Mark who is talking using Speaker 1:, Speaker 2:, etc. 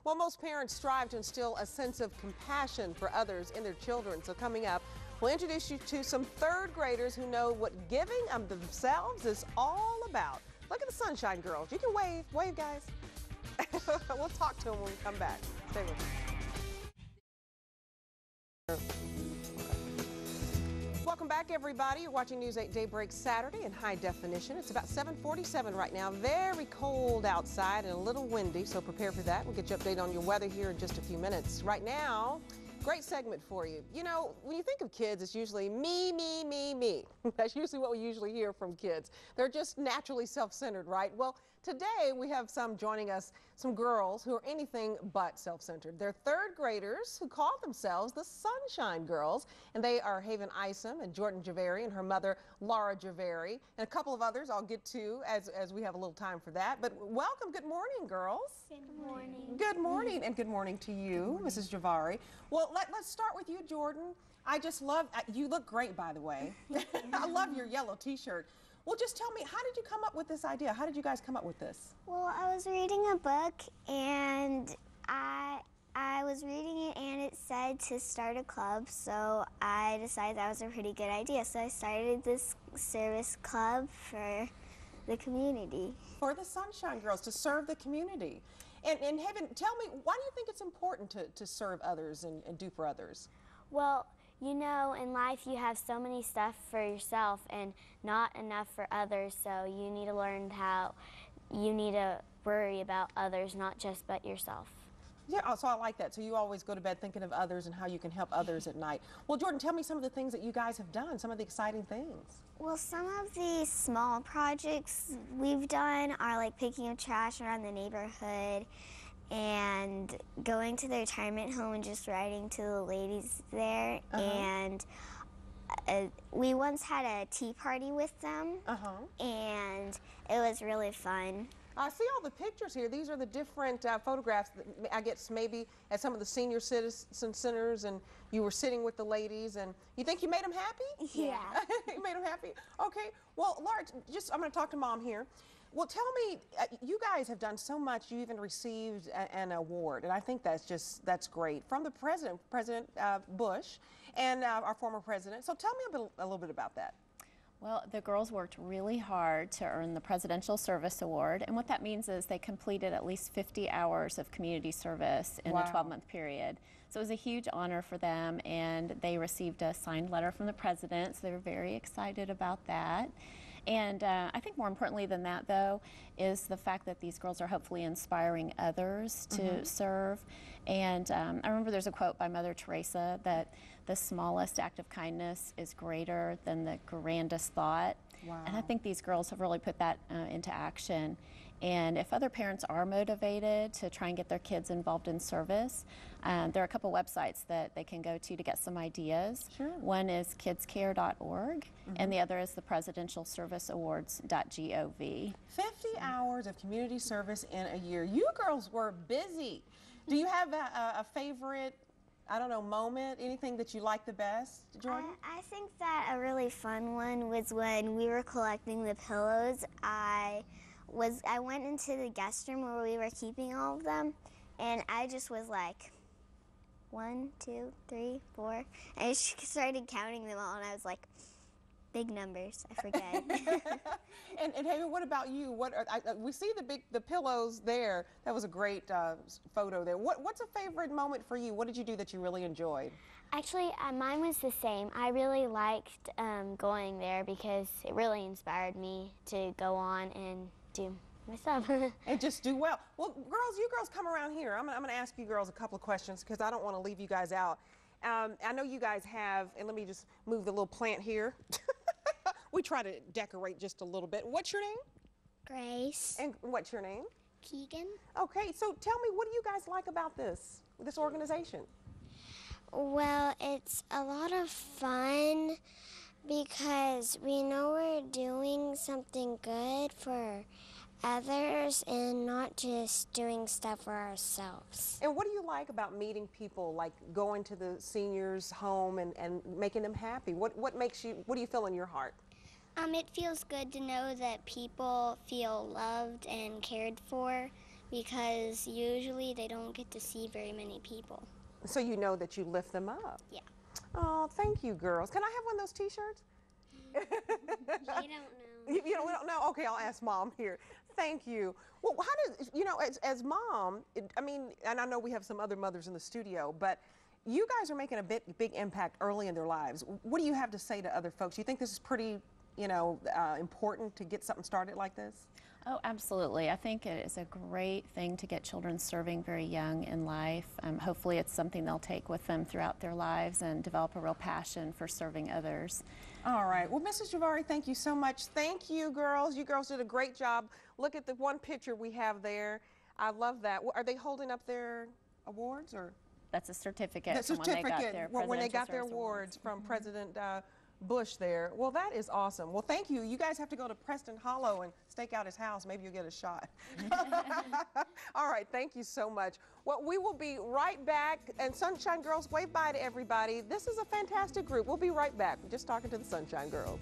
Speaker 1: Well, most parents strive to instill a sense of compassion for others in their children. So coming up, we'll introduce you to some third graders who know what giving of themselves is all about. Look at the Sunshine Girls. You can wave. Wave, guys. We'll talk to them when we come back. Stay with us. Welcome back, everybody. You're watching News 8 Daybreak Saturday in high definition. It's about 7:47 right now. Very cold outside and a little windy, so prepare for that. We'll get you updated on your weather here in just a few minutes. Right now, great segment for you. You know, when you think of kids, it's usually me, me, me, me. That's usually what we usually hear from kids. They're just naturally self-centered, right? Well, today we have joining us, some girls who are anything but self-centered. They're third graders who call themselves the Sunshine Girls, and they are Haven Isom and Jordan Jhaveri and her mother, Laura Jhaveri, and a couple of others I'll get to as we have a little time for that. But welcome. Good morning, girls.
Speaker 2: Good morning.
Speaker 1: Good morning, and good morning to you, Mrs. Jhaveri. Well, let's start with you, Jordan. I just love, you look great, by the way. I love your yellow t-shirt. Well, just tell me, how did you come up with this idea? How did you guys come up with this?
Speaker 2: Well, I was reading a book, and I was reading it, and it said to start a club, so I decided that was a pretty good idea. So I started this service club for the community.
Speaker 1: For the Sunshine Girls, to serve the community. And Haven, tell me, why do you think it's important to serve others and do for others?
Speaker 3: Well, you know, in life you have so many stuff for yourself and not enough for others, so you need to learn how you need to worry about others, not just about yourself.
Speaker 1: Yeah, so I like that. So you always go to bed thinking of others and how you can help others at night. Well, Jordan, tell me some of the things that you guys have done, some of the exciting things.
Speaker 2: Well, some of the small projects we've done are like picking up trash around the neighborhood and going to the retirement home and just writing to the ladies there. And we once had a tea party with them, and it was really fun.
Speaker 1: I see all the pictures here. These are the different photographs that I guess maybe at some of the senior citizen centers, and you were sitting with the ladies, and you think you made them happy?
Speaker 2: Yeah.
Speaker 1: You made them happy? Okay. Well, Laura, I'm going to talk to Mom here. Well, tell me, you guys have done so much. You even received an award, and I think that's great, from the President Bush, and our former president. So tell me a little bit about that.
Speaker 4: Well, the girls worked really hard to earn the Presidential Service Award, and what that means is they completed at least 50 hours of community service in a 12-month period. So it was a huge honor for them, and they received a signed letter from the President, so they were very excited about that. And I think more importantly than that, though, is the fact that these girls are hopefully inspiring others to serve. And I remember there's a quote by Mother Teresa that the smallest act of kindness is greater than the grandest thought. Wow. And I think these girls have really put that into action. And if other parents are motivated to try and get their kids involved in service, there are a couple websites that they can go to get some ideas.
Speaker 1: Sure.
Speaker 4: One is kidscare.org, and the other is the presidentialserviceawards.gov.
Speaker 1: 50 hours of community service in a year. You girls were busy. Do you have a favorite, I don't know, moment, anything that you like the best, Jordan?
Speaker 2: I think that a really fun one was when we were collecting the pillows. I went into the guest room where we were keeping all of them, and I just was like, 1, 2, 3, 4, and I started counting them all, and I was like, big numbers, I forget.
Speaker 1: And Haven, what about you? We see the pillows there. That was a great photo there. What's a favorite moment for you? What did you do that you really enjoyed?
Speaker 3: Actually, mine was the same. I really liked going there because it really inspired me to go on and do my stuff.
Speaker 1: And just do well. Well, girls, you girls come around here. I'm going to ask you girls a couple of questions because I don't want to leave you guys out. I know you guys have, and let me just move the little plant here. We try to decorate just a little bit. What's your name?
Speaker 2: Grace.
Speaker 1: And what's your name?
Speaker 2: Keegan.
Speaker 1: Okay, so tell me, what do you guys like about this organization?
Speaker 2: Well, it's a lot of fun because we know we're doing something good for others and not just doing stuff for ourselves.
Speaker 1: And what do you like about meeting people, like going to the seniors' home and making them happy? What do you feel in your heart?
Speaker 2: It feels good to know that people feel loved and cared for
Speaker 5: because usually they don't get to see very many people.
Speaker 1: So you know that you lift them up.
Speaker 5: Yeah.
Speaker 1: Oh, thank you, girls. Can I have one of those T-shirts?
Speaker 5: I don't know.
Speaker 1: We don't know? Okay, I'll ask Mom here. Thank you. Well, how does, as Mom, I mean, and I know we have some other mothers in the studio, but you guys are making a big impact early in their lives. What do you have to say to other folks? You think this is pretty, important to get something started like this?
Speaker 4: Oh, absolutely. I think it is a great thing to get children serving very young in life. Hopefully it's something they'll take with them throughout their lives and develop a real passion for serving others.
Speaker 1: All right. Well, Mrs. Jhaveri, thank you so much. Thank you, girls. You girls did a great job. Look at the one picture we have there. I love that. Are they holding up their awards, or?
Speaker 4: That's a certificate.
Speaker 1: That's a certificate when they got their
Speaker 4: Service
Speaker 1: awards from President Bush there. Well, that is awesome. Well, thank you. You guys have to go to Preston Hollow and stake out his house. Maybe you'll get a shot. All right. Thank you so much. Well, we will be right back. And Sunshine Girls, wave bye to everybody. This is a fantastic group. We'll be right back. We're just talking to the Sunshine Girls.